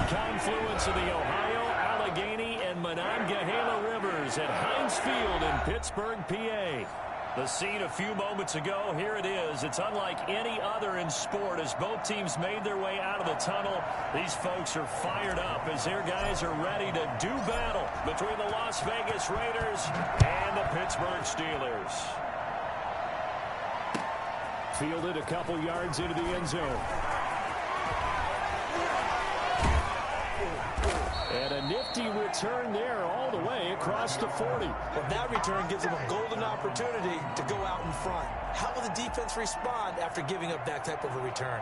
confluence of the Ohio, Allegheny, and Monongahela rivers at Heinz Field in Pittsburgh, PA. The scene a few moments ago, here it is. It's unlike any other in sport as both teams made their way out of the tunnel. These folks are fired up as their guys are ready to do battle between the Las Vegas Raiders and the Pittsburgh Steelers. Fielded a couple yards into the end zone. And a nifty return there all the way across the 40. Well, that return gives them a golden opportunity to go out in front. How will the defense respond after giving up that type of a return?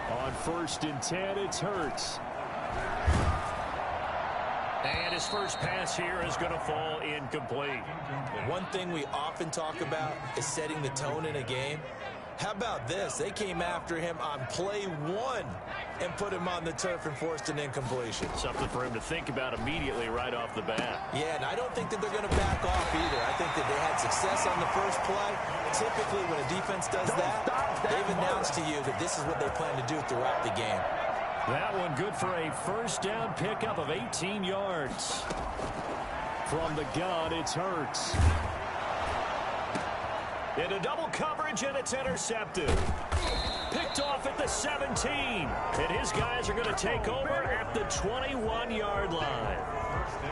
On 1st and 10, it's Hurts. And his first pass here is going to fall incomplete. One thing we often talk about is setting the tone in a game. How about this? They came after him on play 1 and put him on the turf and forced an incompletion. Something for him to think about immediately right off the bat. Yeah, and I don't think that they're going to back off either. I think that they had success on the first play. Typically, when a defense does that, they've announced to you that this is what they plan to do throughout the game. That one good for a first down pickup of 18 yards. From the gun, it's Hurts. Into double coverage, and it's intercepted. Picked off at the 17. And his guys are going to take over at the 21-yard line.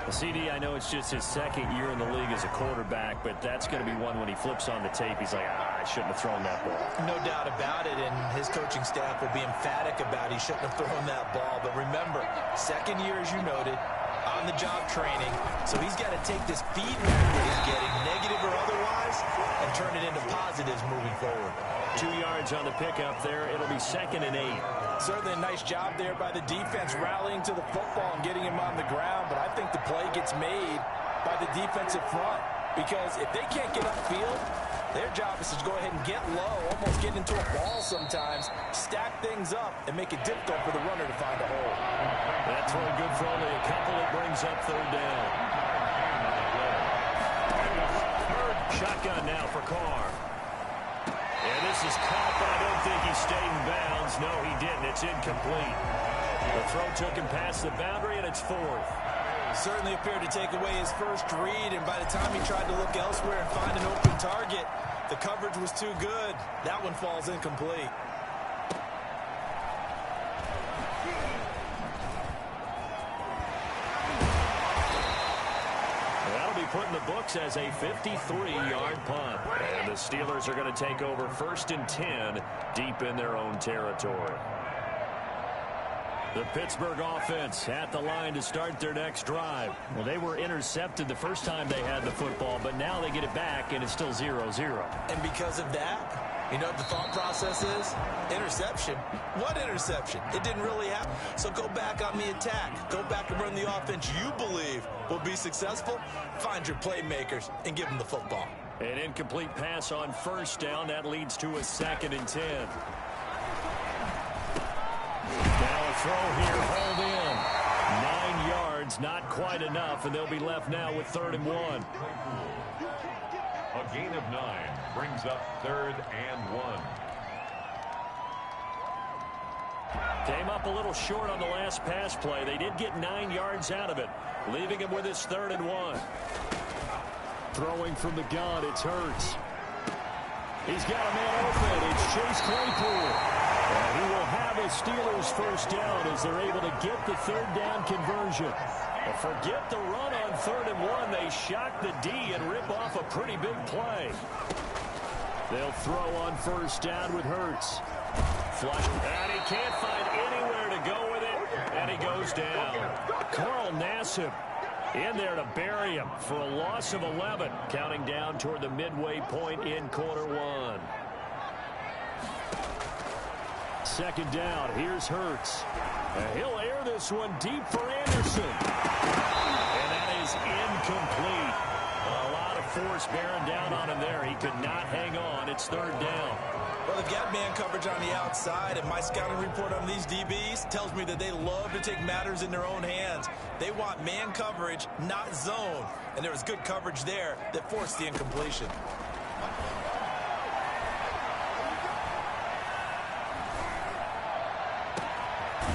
CD, I know it's just his second year in the league as a quarterback, but that's going to be one when he flips on the tape. He's like, I shouldn't have thrown that ball. No doubt about it, and his coaching staff will be emphatic about he shouldn't have thrown that ball. But remember, second year, as you noted, on-the-job training. So he's got to take this feedback that he's getting, negative or otherwise, and turn it into positives moving forward. 2 yards on the pickup there. It'll be 2nd and 8. Certainly a nice job there by the defense rallying to the football and getting him on the ground. But I think the play gets made by the defensive front. Because if they can't get upfield, their job is to go ahead and get low, almost get into a ball sometimes, stack things up, and make it difficult for the runner to find a hole. That's really good for only a couple. It brings up 3rd down. Shotgun now for Carr. And this is caught, but I don't think he stayed in bounds. No, he didn't. It's incomplete. The throw took him past the boundary, and it's 4th. Certainly appeared to take away his first read, and by the time he tried to look elsewhere and find an open target, the coverage was too good. That one falls incomplete. That'll be put in the books as a 53-yard punt. And the Steelers are going to take over 1st and 10 deep in their own territory. The Pittsburgh offense at the line to start their next drive. Well, they were intercepted the first time they had the football, but now they get it back, and it's still 0-0. And because of that, you know what the thought process is? Interception. What interception? It didn't really happen. So go back on the attack. Go back and run the offense you believe will be successful. Find your playmakers and give them the football. An incomplete pass on 1st down. That leads to a 2nd and 10. Now a throw here, hauled in. 9 yards, not quite enough, and they'll be left now with 3rd and 1. A gain of 9 brings up 3rd and 1. Came up a little short on the last pass play. They did get 9 yards out of it, leaving him with his 3rd and 1. Throwing from the gun, it's Hurts. He's got a man open. It's Chase Claypool. And he will have a Steelers first down as they're able to get the 3rd down conversion. But forget the run on 3rd and 1. They shock the D and rip off a pretty big play. They'll throw on 1st down with Hurts. Flush. And he can't find anywhere to go with it. And he goes down. Carl Nassib in there to bury him for a loss of 11. Counting down toward the midway point in quarter 1. 2nd down. Here's Hurts. And he'll air this one deep for Anderson. And that is incomplete. A lot of force bearing down on him there. He could not hang on. It's 3rd down. Well, they've got man coverage on the outside, and my scouting report on these DBs tells me that they love to take matters in their own hands. They want man coverage, not zone. And there was good coverage there that forced the incompletion.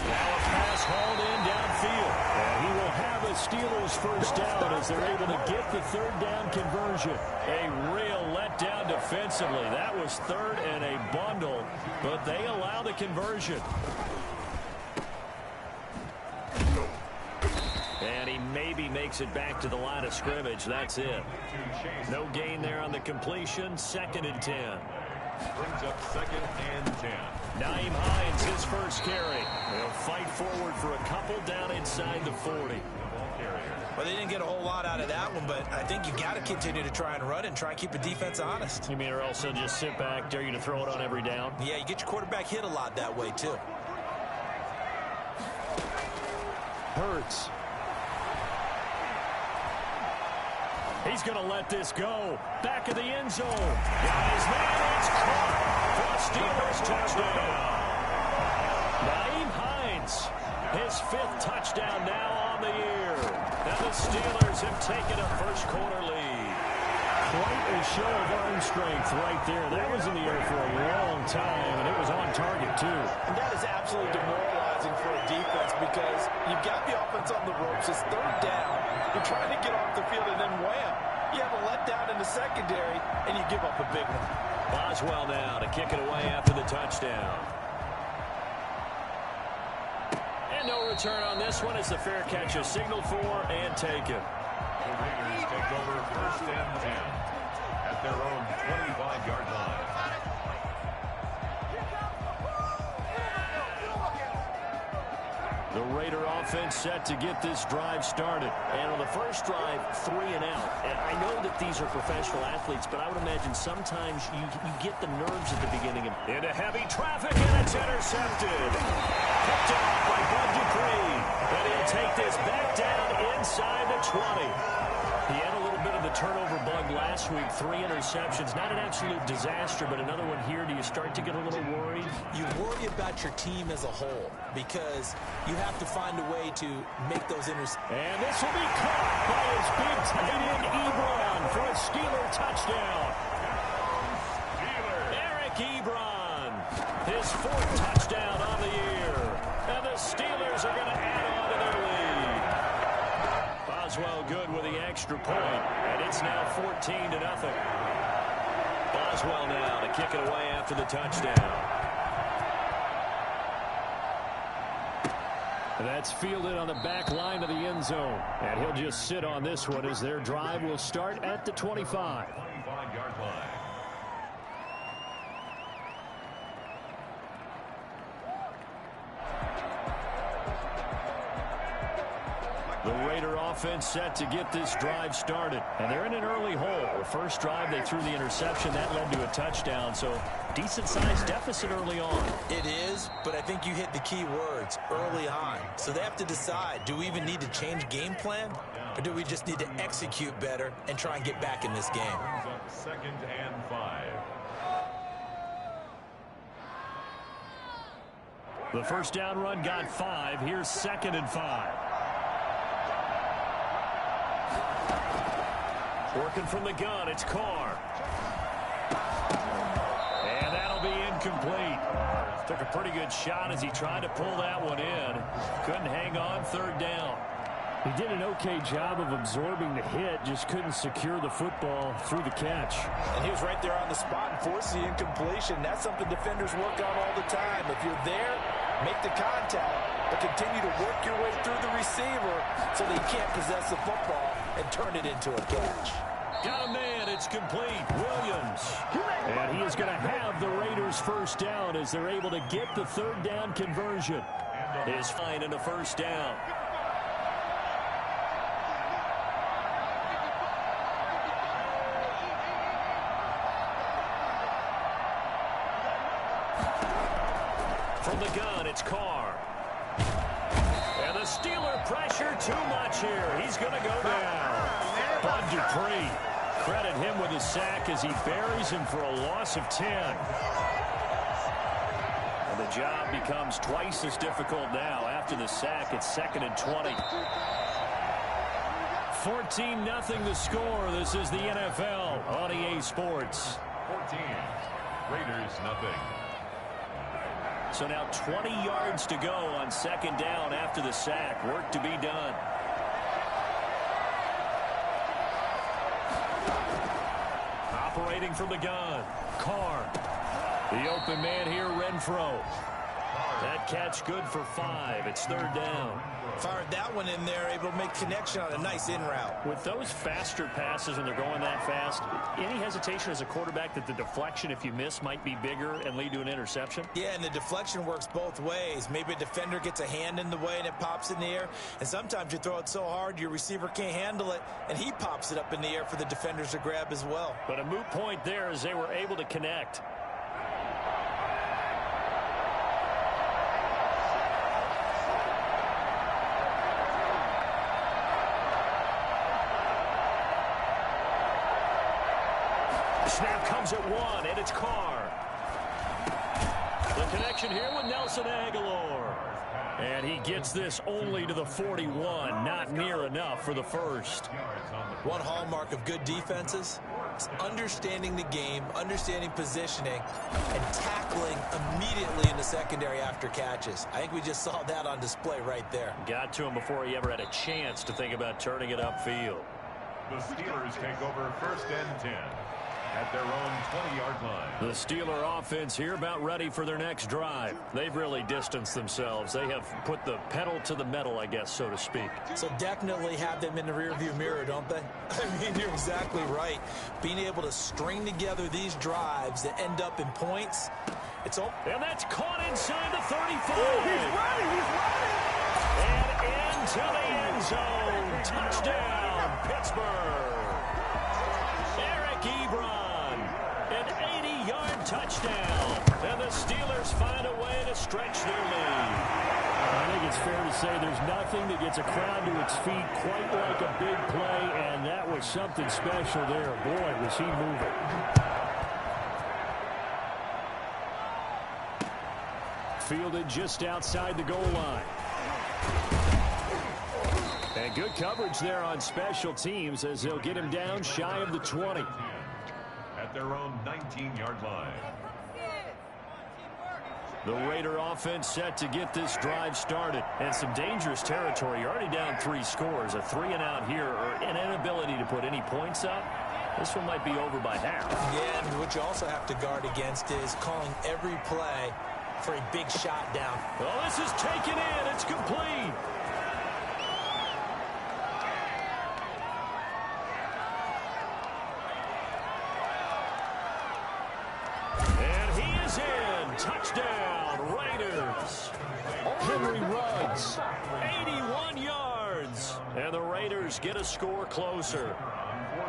Now a pass hauled in downfield. And he will have a Steelers first down as they're able to get the third down conversion. A real letdown defensively. That was third and a bundle, but they allow the conversion. And he maybe makes it back to the line of scrimmage. That's it. No gain there on the completion. 2nd and 10. Brings up 2nd and 10. Nyheim Hines, his first carry. They'll fight forward for a couple down inside the 40. Well, they didn't get a whole lot out of that one, but I think you got to continue to try and run and try and keep the defense honest. You mean or else they'll just sit back, dare you to throw it on every down? Yeah, you get your quarterback hit a lot that way, too. Hurts. He's going to let this go. Back of the end zone. Got his man. It's caught for a Steelers touchdown. Nyheim Hines, his 5th touchdown now on the year. Now the Steelers have taken a first quarter lead. Quite a show of arm strength right there. That was in the air for a long time, and it was on target, too. And that is absolutely demoralizing for a defense because you've got the offense on the ropes. It's 3rd down. You're trying to get off the field, and then wham, you have a letdown in the secondary, and you give up a big one. Boswell now to kick it away after the touchdown. And no return on this one as the fair catch is signaled for and taken. The Raiders take over 1st and 10 at their own 25-yard line. The Raider offense set to get this drive started. And on the first drive, 3 and out. And I know that these are professional athletes, but I would imagine sometimes you get the nerves at the beginning. Into heavy traffic, and it's intercepted. Picked off by Bud Dupree. And he'll take this back down inside the 20. He had a little bit of the turnover bug last week. 3 interceptions. Not an absolute disaster, but another one here. Do you start to get a little worried? You worry about your team as a whole because you have to find a way to make those interceptions. And this will be caught by his big tight end, Ebron, for a Steeler touchdown. Eric Ebron, his 4th touchdown on the year. And the Steelers are going to add on to their lead. Boswell good with the extra point, and it's now 14-0. Boswell now to kick it away after the touchdown. That's fielded on the back line of the end zone. And he'll just sit on this one as their drive will start at the 25. 25-yard line. The Raider offense set to get this drive started. And they're in an early hole. The first drive, they threw the interception. That led to a touchdown. So decent-sized deficit early on. It is, but I think you hit the key words early on. So they have to decide, do we even need to change game plan? Or do we just need to execute better and try and get back in this game? 2nd and 5. The first down run got 5. Here's 2nd and 5. Working from the gun, it's Carr. And that'll be incomplete. Took a pretty good shot as he tried to pull that one in. Couldn't hang on 3rd down. He did an okay job of absorbing the hit, just couldn't secure the football through the catch. And he was right there on the spot and forced the incompletion. That's something defenders work on all the time. If you're there, make the contact, but continue to work your way through the receiver so that he can't possess the football and turn it into a catch. Got a man, it's complete. Williams. And he is going to have the Raiders first down as they're able to get the 3rd down conversion. Is fine in a first down. From the gun, it's Carr. And the Steeler pressure too much here. He's going to go down. Bud Dupree. Credit him with a sack as he buries him for a loss of 10. job becomes twice as difficult now. After the sack, it's 2nd and 20. 14-0 the score. This is the NFL on EA Sports. 14. Raiders nothing. So now 20 yards to go on 2nd down after the sack. Work to be done. Operating from the gun. Carr. The open man here, Renfro. That catch good for 5. It's 3rd down. Fired that one in there, able to make connection on a nice in route. With those faster passes when they're going that fast, any hesitation as a quarterback that the deflection, if you miss, might be bigger and lead to an interception? Yeah, and the deflection works both ways. Maybe a defender gets a hand in the way and it pops in the air. And sometimes you throw it so hard your receiver can't handle it, and he pops it up in the air for the defenders to grab as well. But a moot point there as they were able to connect. Snap comes at 1, and it's Carr. The connection here with Nelson Aguilar. And he gets this only to the 41. Not near enough for the first. One hallmark of good defenses is understanding the game, understanding positioning, and tackling immediately in the secondary after catches. I think we just saw that on display right there. Got to him before he ever had a chance to think about turning it upfield. The Steelers take over 1st and 10. At their own 20-yard line. The Steeler offense here about ready for their next drive. They've really distanced themselves. They have put the pedal to the metal, I guess, so to speak. So definitely have them in the rearview mirror, don't they? I mean, you're exactly right. Being able to string together these drives that end up in points, it's all. And that's caught inside the 35. Ooh, he's running. And into the end zone. Touchdown, Pittsburgh. Ebron, an 80-yard touchdown, and the Steelers find a way to stretch their lead. I think it's fair to say there's nothing that gets a crowd to its feet quite like a big play, and that was something special there. Boy, was he moving. Fielded just outside the goal line. And good coverage there on special teams as they'll get him down shy of the 20. At their own 19-yard line. The Raider offense set to get this drive started. And some dangerous territory. You're already down 3 scores. A 3-and-out here, or an inability to put any points up. This one might be over by half. Yeah, and what you also have to guard against is calling every play for a big shot down. Oh, this is taken in. It's complete. Touchdown, Raiders. Henry Ruggs, 81 yards. And the Raiders get a score closer.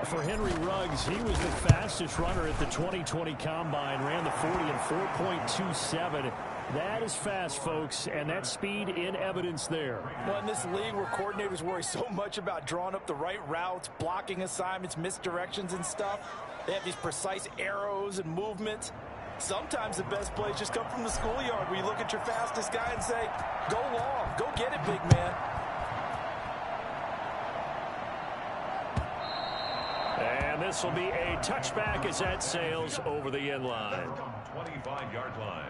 For Henry Ruggs, he was the fastest runner at the 2020 Combine, ran the 40 in 4.27. That is fast, folks, and that speed in evidence there. Well, in this league where coordinators worry so much about drawing up the right routes, blocking assignments, misdirections and stuff, they have these precise arrows and movements. Sometimes the best plays just come from the schoolyard where you look at your fastest guy and say, go long, go get it, big man. And this will be a touchback as that sails over the end line. 25-yard line.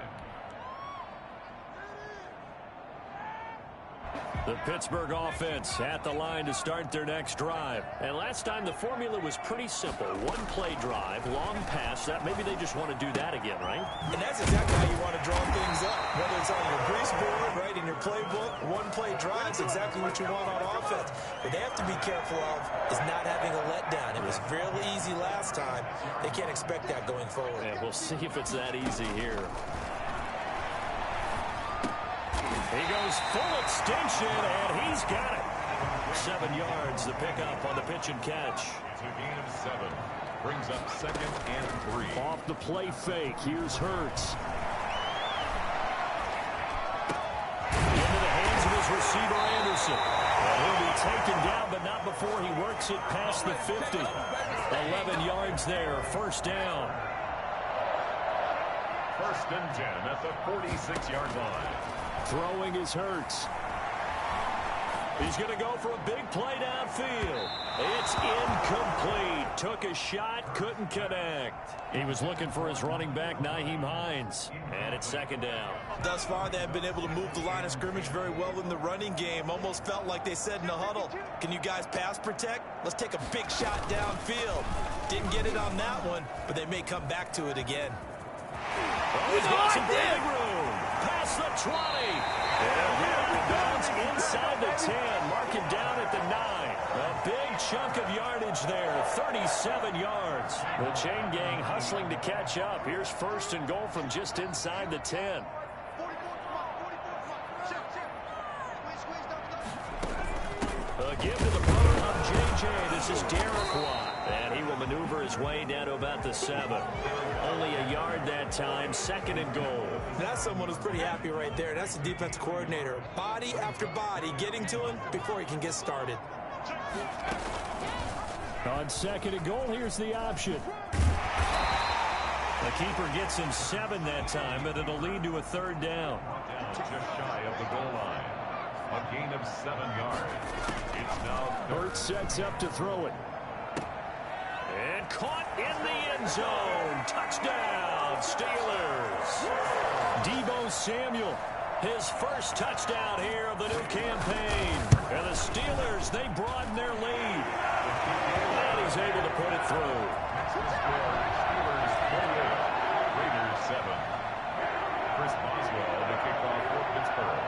The Pittsburgh offense at the line to start their next drive. And last time the formula was pretty simple. One play drive, long pass. That maybe they just want to do that again, right? And that's exactly how you want to draw things up. Whether it's on your grease board, right, in your playbook, one play drive is exactly what you want on offense. What they have to be careful of is not having a letdown. It was really easy last time. They can't expect that going forward. And we'll see if it's that easy here. He goes full extension, and he's got it. 7 yards, the pickup on the pitch and catch. It's a gain of 7. Brings up 2nd and 3. Off the play fake, here's Hurts. Into the hands of his receiver, Anderson. And he'll be taken down, but not before he works it past the 50. 11 yards there, 1st down. first and 10 at the 46-yard line. Throwing is Hurts. He's going to go for a big play downfield. It's incomplete. Took a shot, couldn't connect. He was looking for his running back, Nyheim Hines. And it's second down. Thus far, they have been able to move the line of scrimmage very well in the running game. Almost felt like they said in the huddle, can you guys pass protect? Let's take a big shot downfield. Didn't get it on that one, but they may come back to it again. Oh, he's got some breathing room. Past the 20. And here it rebounds inside the 10. Mark it down at the 9. A big chunk of yardage there. 37 yards. The chain gang hustling to catch up. Here's first and goal from just inside the 10. A give to the brother of J.J. This is Derek Watt. And he will maneuver his way down to about the 7. Only a yard that time. Second and goal. That's someone who's pretty happy right there. That's the defense coordinator. Body after body getting to him before he can get started. On second and goal, here's the option. The keeper gets him 7 that time, but it'll lead to a third down. Just shy of the goal line. A gain of 7 yards. It's now Hurts sets up to throw it. And caught in the end zone. Touchdown, Steelers. Deebo Samuel, his first touchdown here of the new campaign. And the Steelers, they broaden their lead. And he's able to put it through. Steelers 28, Raiders 7. Chris Boswell, the kickoff for Pittsburgh.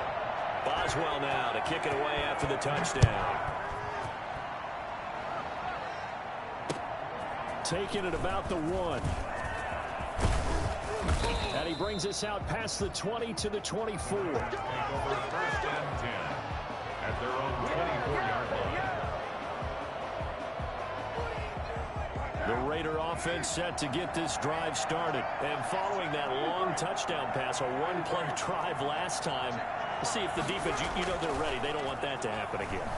Boswell now to kick it away after the touchdown. Taking it about the 1. And he brings us out past the 20 to the 24. Take over first and 10 at their own 24-yard line. The Raider offense set to get this drive started. And following that long touchdown pass, a one-play drive last time, see if the defense, you know they're ready. They don't want that to happen again.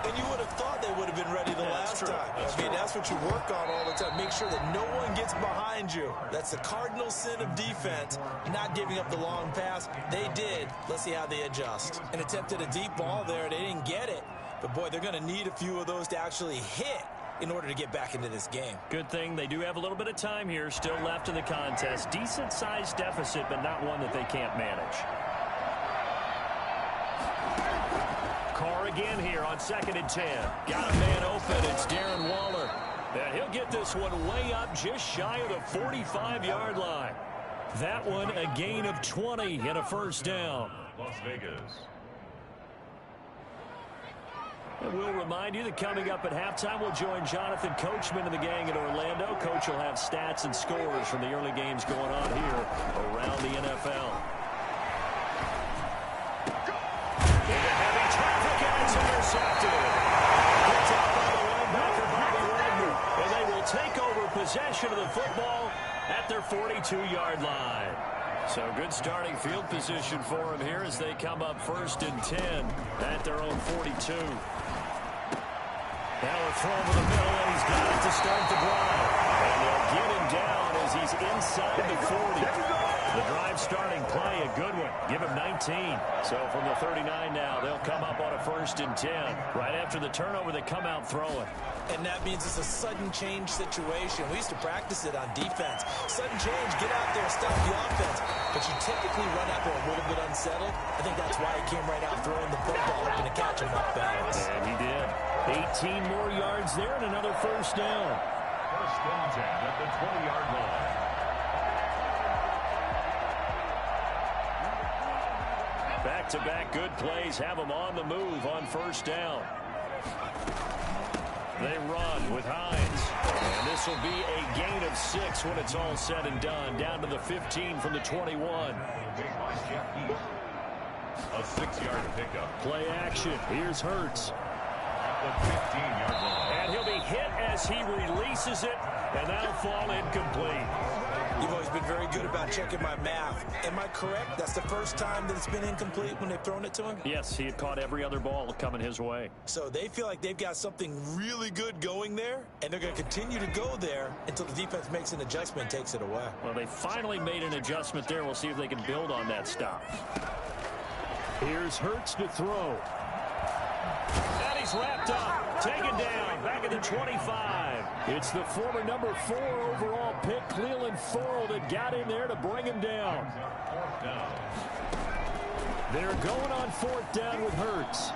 And you would have thought they would have been ready the last time. I mean, that's what you work on all the time. Make sure that no one gets behind you. That's the cardinal sin of defense, not giving up the long pass. They did. Let's see how they adjust. And attempted a deep ball there. They didn't get it. But, boy, they're going to need a few of those to actually hit in order to get back into this game. Good thing they do have a little bit of time here still left in the contest. Decent-sized deficit, but not one that they can't manage. Carr again here on second and 10. Got a man open. It's Darren Waller. And he'll get this one way up just shy of the 45-yard line. That one a gain of 20 and a first down. Las Vegas. And we'll remind you that coming up at halftime, we'll join Jonathan Coachman and the gang in Orlando. Coach will have stats and scores from the early games going on here around the NFL. Into heavy traffic, and it's intercepted. Picked up by the linebacker, Bobby Wagner. And they will take over possession of the football at their 42-yard line. So good starting field position for them here as they come up first and 10 at their own 42. Now a throw over the middle, and he's got it to start the drive. And they'll get him down as he's inside the 40. The drive starting play, a good one. Give him 19. So from the 39 now, they'll come up on a first and 10. Right after the turnover, they come out throwing. And that means it's a sudden change situation. We used to practice it on defense. Sudden change, get out there, stop the offense. But you typically run out there a little bit unsettled. I think that's why he came right out throwing the football, hoping to catch him off balance. And he did. 18 more yards there and another first down. First and 10 at the 20-yard line. Back-to-back good plays have them on the move on first down. They run with Hines. And this will be a gain of 6 when it's all said and done. Down to the 15 from the 21. A 6-yard pickup. Play action. Here's Hurts. At the 15-yard line. And he'll be hit as he releases it. And that'll fall incomplete. You've always been very good about checking my math. Am I correct? That's the first time that it's been incomplete when they've thrown it to him? Yes, he had caught every other ball coming his way. So they feel like they've got something really good going there, and they're going to continue to go there until the defense makes an adjustment and takes it away. Well, they finally made an adjustment there. We'll see if they can build on that stop. Here's Hurts to throw. And he's wrapped up, taken down, back at the 25. It's the former number 4 overall pick, Cleveland Farrell, that got in there to bring him down. They're going on 4th down with Hurts.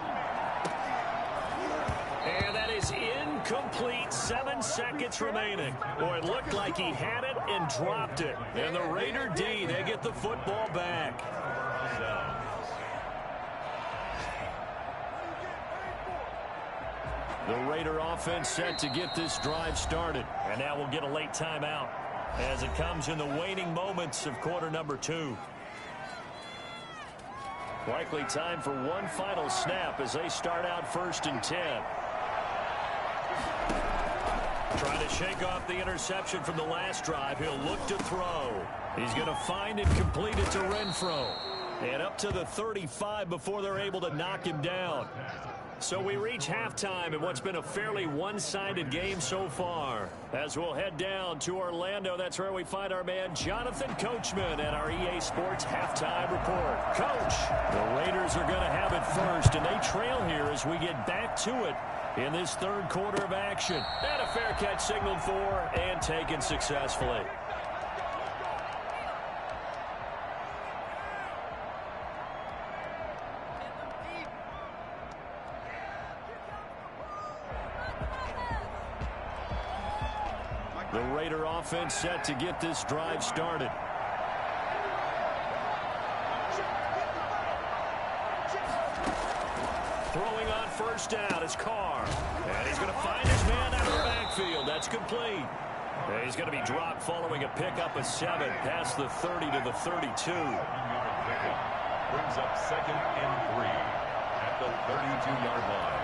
And that is incomplete. 7 seconds remaining. Boy, it looked like he had it and dropped it. And the Raider D, they get the football back. The Raider offense set to get this drive started. And now we'll get a late timeout as it comes in the waning moments of quarter number 2. Likely time for one final snap as they start out 1st and 10. Trying to shake off the interception from the last drive. He'll look to throw. He's going to find and complete it to Renfro. And up to the 35 before they're able to knock him down. So we reach halftime in what's been a fairly one-sided game so far. As we'll head down to Orlando, that's where we find our man Jonathan Coachman at our EA Sports Halftime Report. Coach, the Raiders are going to have it first, and they trail here as we get back to it in this 3rd quarter of action. And a fair catch signaled for and taken successfully. The Raider offense set to get this drive started. Throwing on 1st down is Carr. And he's going to find his man out of the backfield. That's complete. And he's going to be dropped following a pickup of 7 past the 30 to the 32. Brings up 2nd and 3 at the 32-yard line.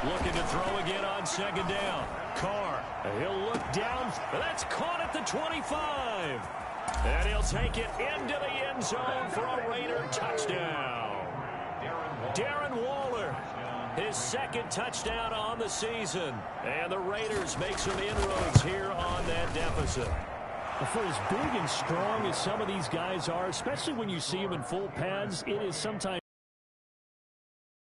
Looking to throw again on 2nd down. Carr, he'll look down. That's caught at the 25. And he'll take it into the end zone for a Raider touchdown. Darren Waller, his 2nd touchdown on the season. And the Raiders make some inroads here on that deficit. For as big and strong as some of these guys are, especially when you see them in full pads, it is sometimes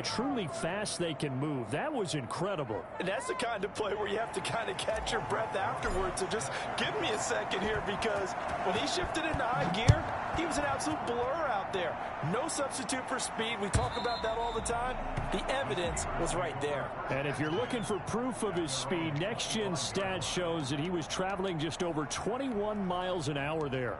truly fast they can move. That was incredible. And that's the kind of play where you have to kind of catch your breath afterwards. So just give me a second here, because when he shifted into high gear, he was an absolute blur out there. No substitute for speed. We talk about that all the time. The evidence was right there. And if you're looking for proof of his speed, Next Gen Stats shows that he was traveling just over 21 miles an hour there.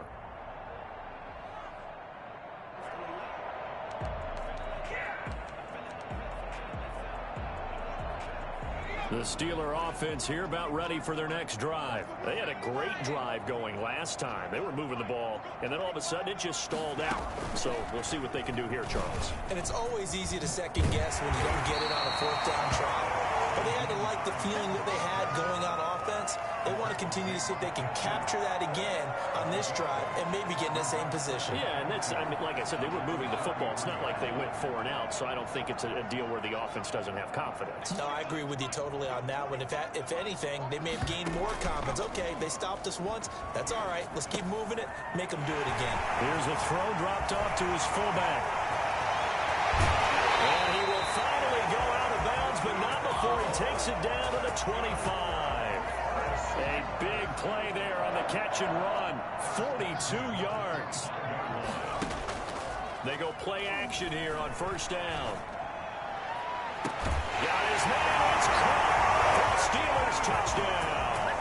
The Steeler offense here about ready for their next drive. They had a great drive going last time. They were moving the ball, and then all of a sudden it just stalled out. So we'll see what they can do here, Charles. And it's always easy to second guess when you don't get it on a 4th down try. But they had to like the feeling that they had going on offense. They want to continue to see if they can capture that again on this drive and maybe get in the same position. Yeah, and that's, I mean, like I said, they were moving the football. It's not like they went 4 and out, so I don't think it's a deal where the offense doesn't have confidence. No, I agree with you totally on that one. If anything, they may have gained more confidence. Okay, they stopped us once. That's all right. Let's keep moving it. Make them do it again. Here's a throw dropped off to his fullback. And he will finally go out of bounds, but not before he takes it down to the 25. A big play there on the catch and run. 42 yards. They go play action here on 1st down. Got his man. It's caught. Steelers touchdown.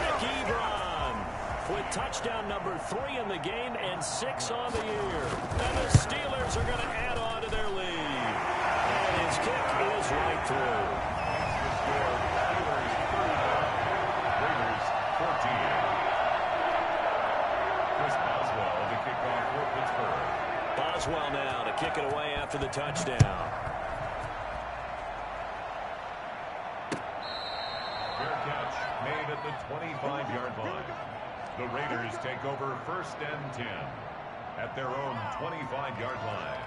Eric Ebron with touchdown number 3 in the game and 6 on the year. And the Steelers are going to add on to their lead. And his kick is right through. Raiders 14. Chris Boswell to kick off for Pittsburgh. Boswell now to kick it away after the touchdown. Fair catch made at the 25-yard line. The Raiders take over 1st and 10 at their own 25-yard line.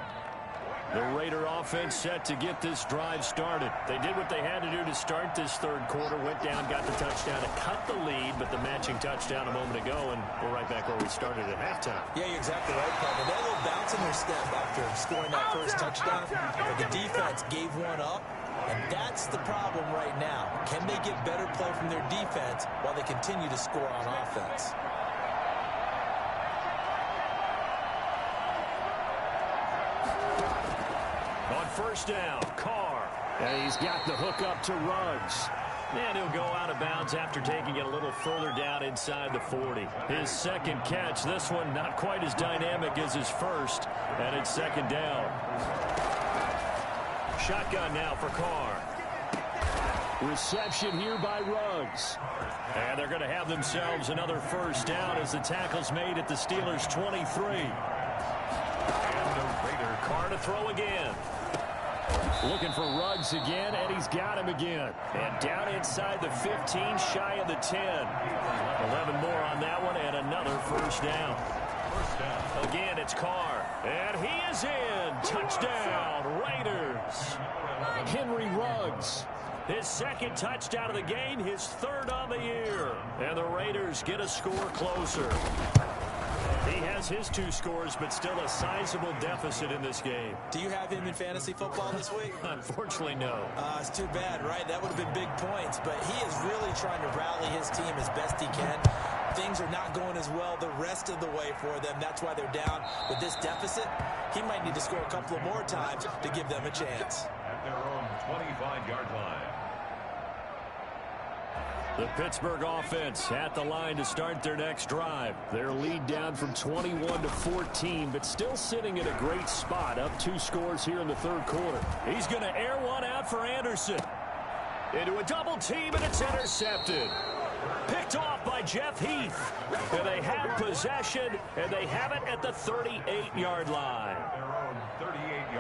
The Raider offense set to get this drive started. They did what they had to do to start this third quarter. Went down, got the touchdown to cut the lead, but the matching touchdown a moment ago, and we're right back where we started at halftime. Yeah, you're exactly right, Carter. They had a little bounce in their step after scoring that first touchdown, but the defense gave one up, and that's the problem right now. Can they get better play from their defense while they continue to score on offense? On first down, Carr. And he's got the hook up to Ruggs. And he'll go out of bounds after taking it a little further down inside the 40. His second catch, this one not quite as dynamic as his first, and it's second down. Shotgun now for Carr. Reception here by Ruggs. And they're going to have themselves another first down as the tackle's made at the Steelers' 23. And the Raider Carr to throw again. Looking for Ruggs again, and he's got him again. And down inside the 15, shy of the 10. 11 more on that one, and another first down. Again, it's Carr. And he is in. Touchdown, Raiders. Henry Ruggs. His second touchdown of the game, his third on the year. And the Raiders get a score closer. He has his 2 scores, but still a sizable deficit in this game. Do you have him in fantasy football this week? Unfortunately, no. It's too bad, right? That would have been big points, but he is really trying to rally his team as best he can. Things are not going as well the rest of the way for them. That's why they're down with this deficit. He might need to score a couple of more times to give them a chance. At their own 25-yard line. The Pittsburgh offense at the line to start their next drive. Their lead down from 21 to 14, but still sitting at a great spot. Up 2 scores here in the third quarter. He's going to air one out for Anderson. Into a double team, and it's intercepted. Picked off by Jeff Heath. And they have possession, and they have it at the 38-yard line.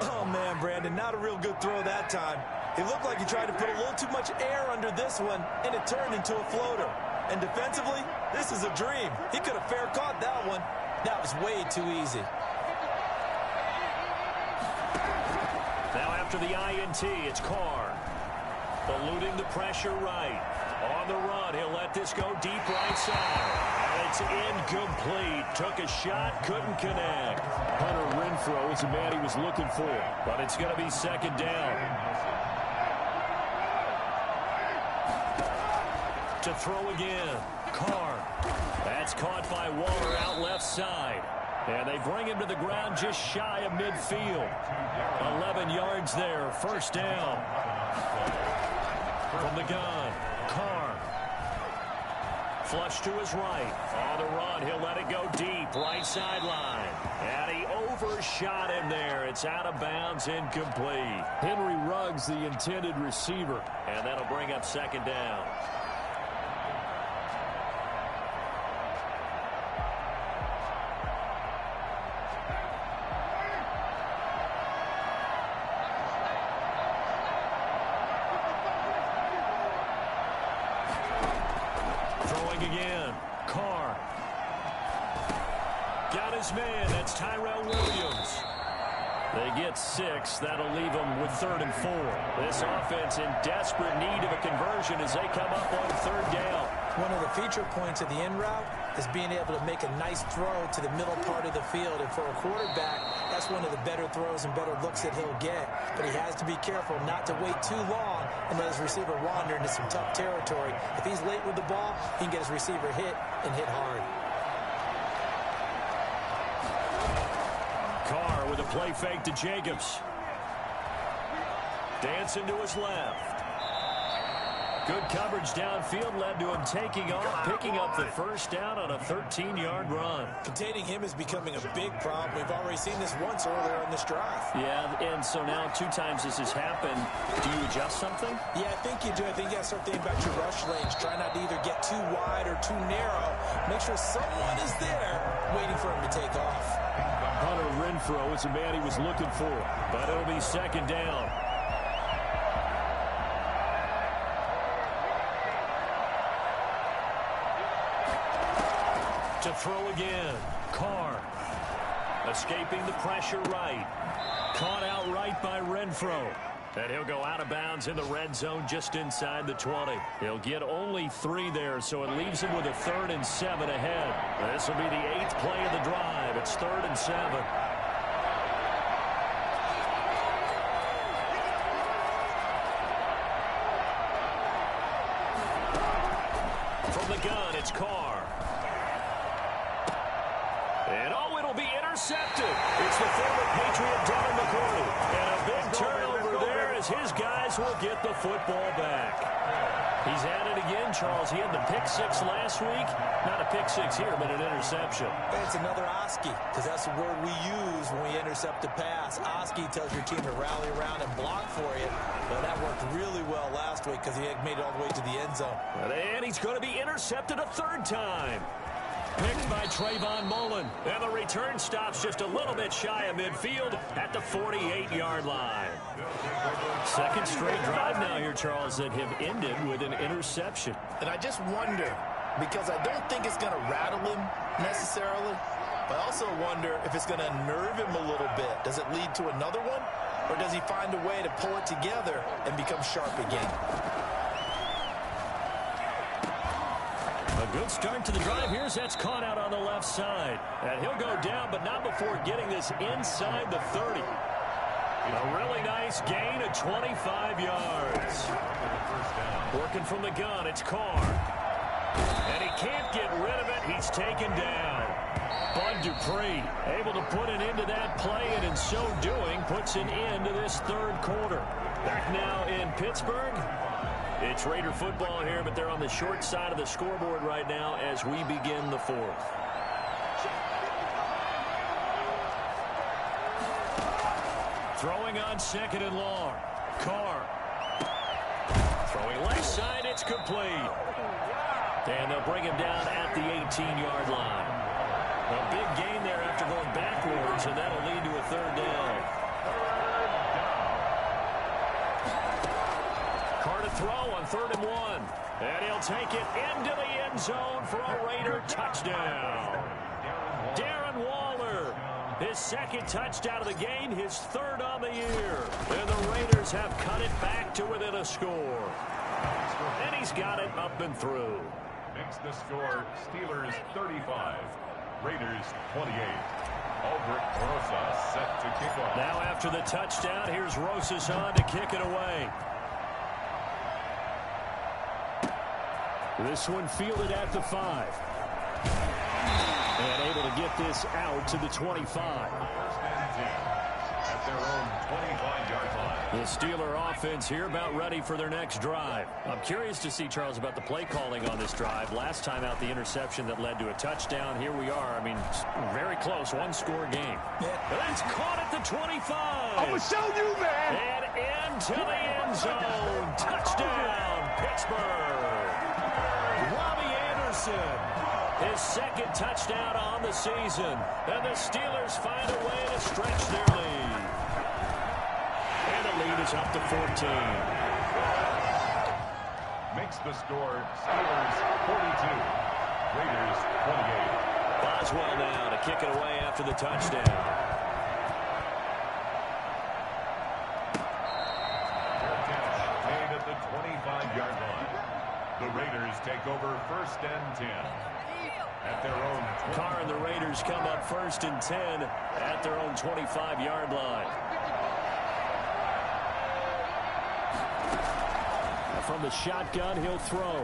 Oh, man, Brandon, not a real good throw that time. It looked like he tried to put a little too much air under this one, and it turned into a floater. And defensively, this is a dream. He could have fair caught that one. That was way too easy. Now after the INT, it's Carr. Eluding the pressure right. On the run, he'll let this go deep right side. And it's incomplete. Took a shot, couldn't connect. Hunter Renfrow is the man he was looking for. But it's going to be second down. To throw again. Carr. That's caught by Waller out left side. And they bring him to the ground just shy of midfield. 11 yards there. First down. From the gun. Carr. Flush to his right. On the run. He'll let it go deep. Right sideline. And he overshot him there. It's out of bounds. Incomplete. Henry Ruggs, the intended receiver. And that'll bring up second down. Again, Carr. Got his man. That's Tyrell Williams. They get 6. That'll leave them with 3rd and 4. This offense in desperate need of a conversion as they come up on 3rd down. One of the feature points of the in route is being able to make a nice throw to the middle part of the field. And for a quarterback, that's one of the better throws and better looks that he'll get. But he has to be careful not to wait too long and let his receiver wander into some tough territory. If he's late with the ball, he can get his receiver hit and hit hard. Carr with a play fake to Jacobs. Dancing to his left. Good coverage downfield led to him taking off, picking up the first down on a 13-yard run. Containing him is becoming a big problem. We've already seen this once earlier in this drive. Yeah, and so now 2 times this has happened. Do you adjust something? Yeah, I think you do. I think you got to start thinking about your rush lanes. Try not to either get too wide or too narrow. Make sure someone is there waiting for him to take off. Hunter Renfrow is the man he was looking for, but it'll be second down. to throw again. Carr. Escaping the pressure right. Caught out right by Renfro. And he'll go out of bounds in the red zone just inside the 20. He'll get only 3 there, so it leaves him with a 3rd and 7 ahead. This will be the 8th play of the drive. It's 3rd and 7. From the gun, it's Carr. And it'll be intercepted. It's the former Patriot Devin McCourty. And a big turnover there as his guys will get the football back. He's at it again, Charles. He had the pick 6 last week. Not a pick 6 here, but an interception. It's another Oski, because that's the word we use when we intercept a pass. Oski tells your team to rally around and block for you. Well, that worked really well last week because he had made it all the way to the end zone. And he's going to be intercepted a 3rd time. Picked by Trayvon Mullen. And the return stops just a little bit shy of midfield at the 48-yard line. 2nd straight drive now here, Charles, that have ended with an interception. And I just wonder, because I don't think it's going to rattle him necessarily, but I also wonder if it's going to unnerve him a little bit. Does it lead to another one? Or does he find a way to pull it together and become sharp again? A good start to the drive. That's caught out on the left side. And he'll go down, but not before getting this inside the 30. A really nice gain of 25 yards. Working from the gun, it's Carr. And he can't get rid of it. He's taken down. Bud Dupree able to put an end to that play, and in so doing, puts an end to this 3rd quarter. Back now in Pittsburgh. It's Raider football here, but they're on the short side of the scoreboard right now as we begin the 4th. Throwing on 2nd and long. Carr. Throwing left side, it's complete. And they'll bring him down at the 18-yard line. A big gain there after going backwards, and that'll lead to a 3rd down. Carr to throw on 3rd and 1. And he'll take it into the end zone for a Raider touchdown. Darren Waller, his 2nd touchdown of the game, his 3rd on the year. And the Raiders have cut it back to within a score. And he's got it up and through. Makes the score Steelers 35, Raiders 28. Albert Rosas set to kick off. Now after the touchdown, here's Rosas on to kick it away. This one fielded at the 5. And able to get this out to the 25. 1st and 10 at their own 25-yard line. The Steeler offense here about ready for their next drive. I'm curious to see, Charles, about the play calling on this drive. Last time out, the interception that led to a touchdown. Here we are. I mean, very close, 1-score game. Yeah. And that's caught at the 25. I'm going to show you, man. And into the end zone. Touchdown, Pittsburgh. Robbie Anderson, his 2nd touchdown on the season. And the Steelers find a way to stretch their lead. And the lead is up to 14. Makes the score Steelers 42, Raiders 28. Boswell now to kick it away after the touchdown. Made at the 25-yard line. The Raiders take over 1st and 10 at their own 20. Carr and the Raiders come up 1st and 10 at their own 25-yard line. From the shotgun, he'll throw.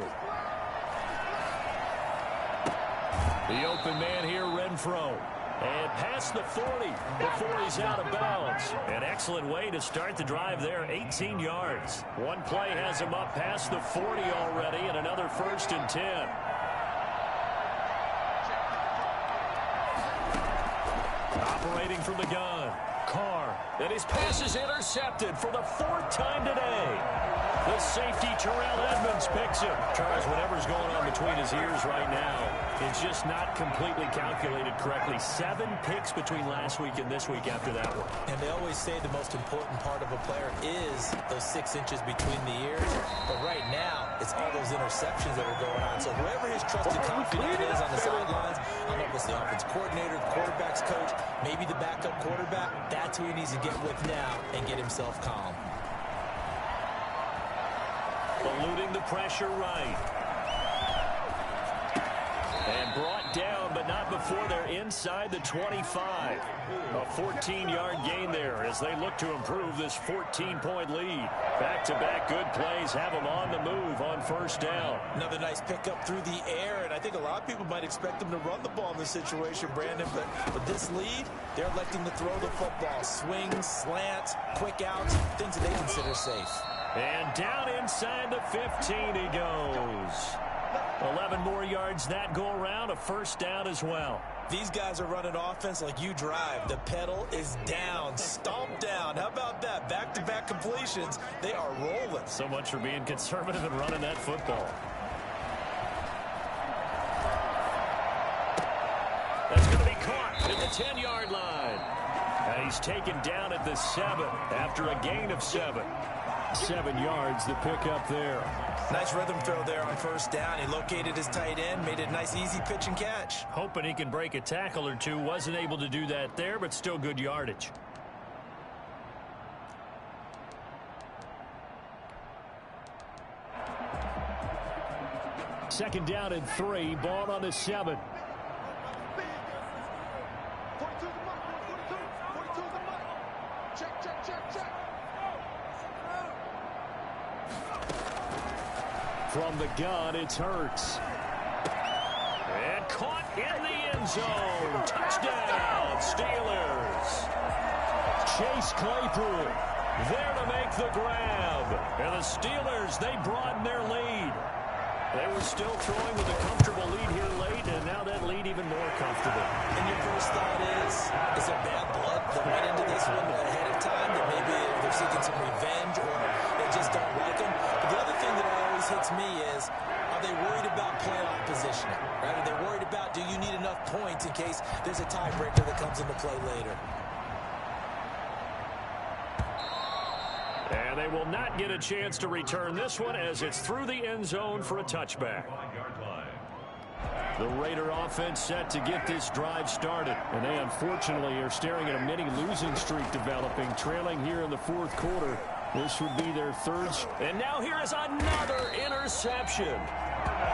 The open man here, Renfro. And past the 40 before he's out of bounds. An excellent way to start the drive there, 18 yards. One play has him up past the 40 already, and another 1st and 10. Operating from the gun, Carr. And his pass is intercepted for the 4th time today. The safety, Terrell Edmonds, picks it. Charles, whatever's going on between his ears right now, It's just not completely calculated correctly. 7 picks between last week and this week after that one. And they always say the most important part of a player is those 6 inches between the ears. But right now, it's all those interceptions that are going on. So whoever his trusted confidant is on the sidelines, I don't know if it's the offense coordinator, the quarterback's coach, maybe the backup quarterback, that's who he needs to get with now and get himself calm. Eluding the pressure right. And brought down, but not before they're inside the 25. A 14-yard gain there as they look to improve this 14-point lead. Back-to-back good plays have them on the move on first down. Another nice pickup through the air, and I think a lot of people might expect them to run the ball in this situation, Brandon, but with this lead, they're electing to throw the football. Swings, slants, quick outs, things that they consider safe. And down inside the 15 he goes. 11 more yards that go around, a first down as well. These guys are running offense like you drive. The pedal is down, stomped down. How about that? Back-to-back completions. They are rolling. So much for being conservative and running that football. That's going to be caught at the 10-yard line. And he's taken down at the 7 after a gain of 7. 7 yards, the pickup there. Nice rhythm throw there on first down. He located his tight end, made it a nice, easy pitch and catch. Hoping he can break a tackle or two. Wasn't able to do that there, but still good yardage. Second down and 3, ball on the 7. From the gun, it's Hurts. And caught in the end zone. Touchdown, Steelers. Chase Claypool there to make the grab. And the Steelers, they broaden their lead. They were still throwing with a comfortable lead here late, and now that lead even more comfortable. And your first thought is there bad blood that went into this one ahead of time, that maybe they're seeking some revenge or they just don't like them? But the other thing that always hits me is, are they worried about playoff positioning? Right? Are they worried about, do you need enough points in case there's a tiebreaker that comes into play later? And they will not get a chance to return this one as it's through the end zone for a touchback. The Raider offense set to get this drive started. And they unfortunately are staring at a mini losing streak developing, trailing here in the fourth quarter. This would be their third. And now here is another interception.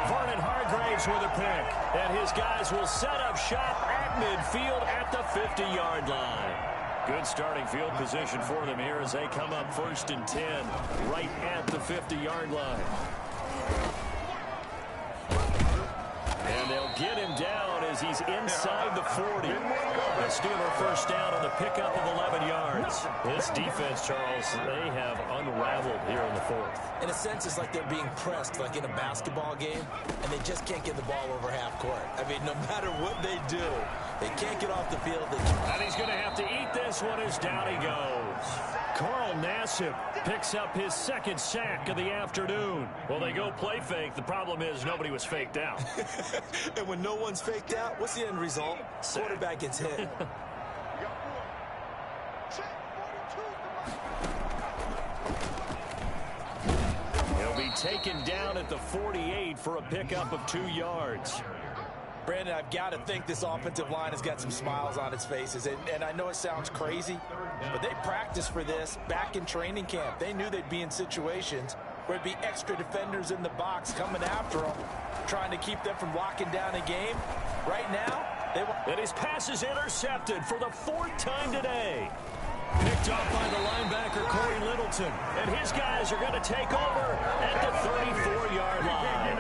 Vernon Hargraves with a pick. And his guys will set up shop at midfield at the 50-yard line. Good starting field position for them here as they come up 1st and 10 right at the 50-yard line. And they'll get him down as he's inside the 40. The Steeler first down on the pickup of 11 yards. This defense, Charles, they have unraveled here in the 4th. In a sense, it's like they're being pressed like in a basketball game, and they just can't get the ball over half court. I mean, no matter what they do, they can't get off the field. And he's going to have to eat this one as down he goes. Carl Nassib picks up his 2nd sack of the afternoon. Well, they go play fake. The problem is nobody was faked out. And when no one's faked out, what's the end result? Quarterback gets hit. He'll be taken down at the 48 for a pickup of 2 yards. Brandon, I've got to think this offensive line has got some smiles on its faces. And I know it sounds crazy, but they practiced for this back in training camp. They knew they'd be in situations where it'd be extra defenders in the box coming after them, trying to keep them from locking down a game. Right now, and his pass is intercepted for the 4th time today. Picked off by the linebacker, Corey Littleton. And his guys are going to take over at the 34-yard line.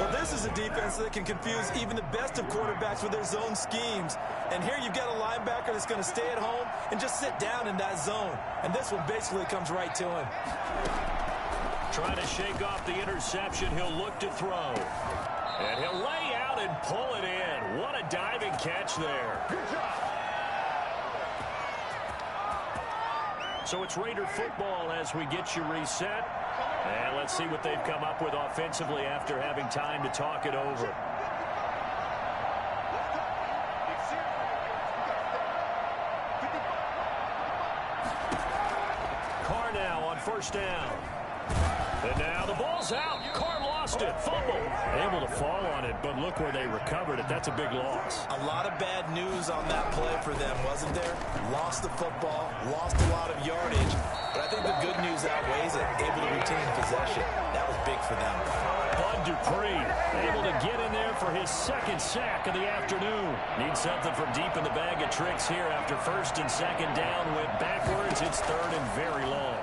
Well, this is a defense that can confuse even the best of quarterbacks with their zone schemes. And here you've got a linebacker that's going to stay at home and just sit down in that zone. And this one basically comes right to him. Trying to shake off the interception, he'll look to throw. And he'll lay out and pull it in. What a diving catch there. Good job. So it's Raider football as we get you reset. And let's see what they've come up with offensively after having time to talk it over. first down. And now the ball's out. Carr lost it. Fumble. Able to fall on it, but look where they recovered it. That's a big loss. A lot of bad news on that play for them, wasn't there? Lost the football, lost a lot of yardage, but I think the good news outweighs it. Able to retain possession. That was big for them. Bud Dupree able to get in there for his second sack of the afternoon. Needs something from deep in the bag of tricks here after first and second down. Went backwards. It's third and very long.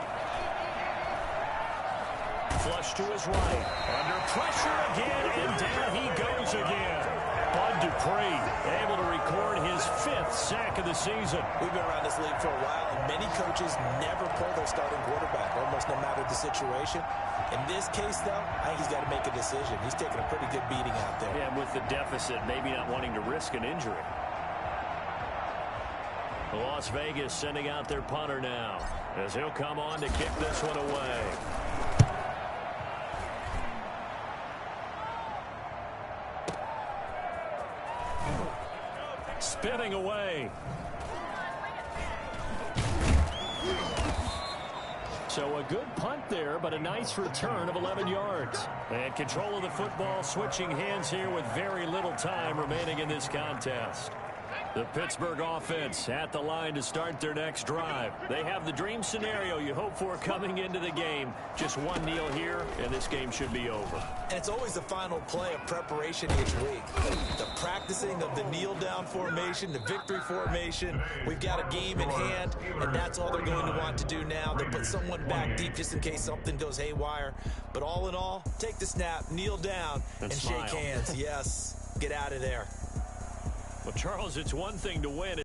Flush to his right. Under pressure again, and down he goes again. Bud Dupree able to record his 5th sack of the season. We've been around this league for a while, and many coaches never pull their starting quarterback, almost no matter the situation. In this case, though, I think he's got to make a decision. He's taking a pretty good beating out there. Yeah, and with the deficit, maybe not wanting to risk an injury. Las Vegas sending out their punter now, as he'll come on to kick this one away. Spinning away. So a good punt there, but a nice return of 11 yards. And control of the football switching hands here with very little time remaining in this contest. The Pittsburgh offense at the line to start their next drive. They have the dream scenario you hope for coming into the game. Just one kneel here, and this game should be over. And it's always the final play of preparation each week. The practicing of the kneel-down formation, the victory formation. We've got a game in hand, and that's all they're going to want to do now. They'll put someone back deep just in case something goes haywire. But all in all, take the snap, kneel down, and shake hands. Yes, get out of there. Well, Charles, it's one thing to win.